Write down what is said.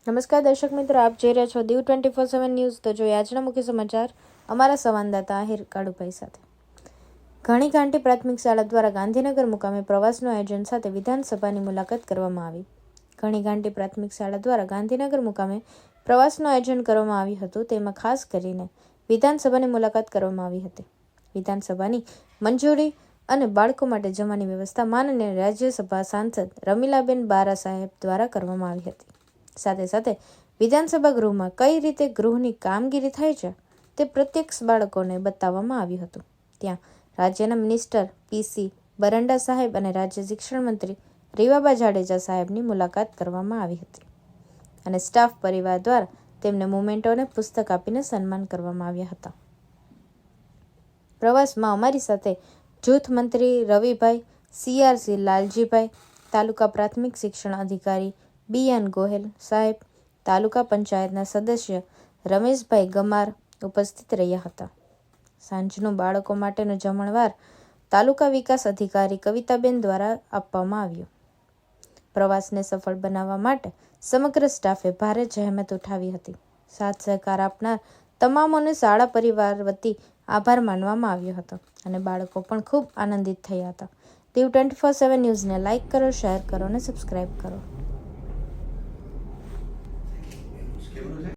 નમસ્કાર દર્શક મિત્રો, આપ જોઈ રહ્યા છો દીવ 24/7 ન્યૂઝ। તો જોઈએ આજના મુખ્ય સમાચાર અમારા સંવાદદાતા આહિર કાળુભાઈ સાથે। ઘણી ઘાંટી પ્રાથમિક શાળા દ્વારા ગાંધીનગર મુકામે પ્રવાસનું આયોજન સાથે વિધાનસભાની મુલાકાત કરવામાં આવી। ઘણી ઘાંટી પ્રાથમિક શાળા દ્વારા ગાંધીનગર મુકામે પ્રવાસનું આયોજન કરવામાં આવ્યું હતું। તેમાં ખાસ કરીને વિધાનસભાની મુલાકાત કરવામાં આવી હતી। વિધાનસભાની મંજૂરી અને બાળકો માટે જમવાની વ્યવસ્થા માનનીય રાજ્યસભા સાંસદ રમીલાબેન બારા સાહેબ દ્વારા કરવામાં આવી હતી। સાથે સાથે વિધાનસભા ગૃહમાં કઈ રીતે ગૃહની કામગીરી થાય છે તે પ્રત્યક્ષ બાળકોને બતાવવામાં આવ્યું હતું। ત્યાં રાજ્યના મિનિસ્ટર પીસી બરંડા સાહેબ અને રાજ્ય શિક્ષણ મંત્રી રીવાબા જાડેજા સાહેબની મુલાકાત કરવામાં આવી હતી અને સ્ટાફ પરિવાર દ્વારા તેમને મોમેન્ટો અને પુસ્તક આપીને સન્માન કરવામાં આવ્યા હતા। પ્રવાસમાં અમારી સાથે જૂથ મંત્રી રવિભાઈ, CRC લાલજીભાઈ, તાલુકા પ્રાથમિક શિક્ષણ અધિકારી BN ગોહેલ સાહેબ, તાલુકા પંચાયતના સદસ્ય રમેશભાઈ ગમાર ઉપસ્થિત રહ્યા હતા। સાંજનું બાળકો માટેનું જમણવાર તાલુકા વિકાસ અધિકારી કવિતાબેન દ્વારા આપવામાં આવ્યું। પ્રવાસને સફળ બનાવવા માટે સમગ્ર સ્ટાફે ભારે જહેમત ઉઠાવી હતી। સાથ સહકાર આપનાર તમામોને શાળા પરિવાર વતી આભાર માનવામાં આવ્યો હતો અને બાળકો પણ ખૂબ આનંદિત થયા હતા। દીવ 24/7 ન્યૂઝને લાઇક કરો, શેર કરો અને સબસ્ક્રાઇબ કરો।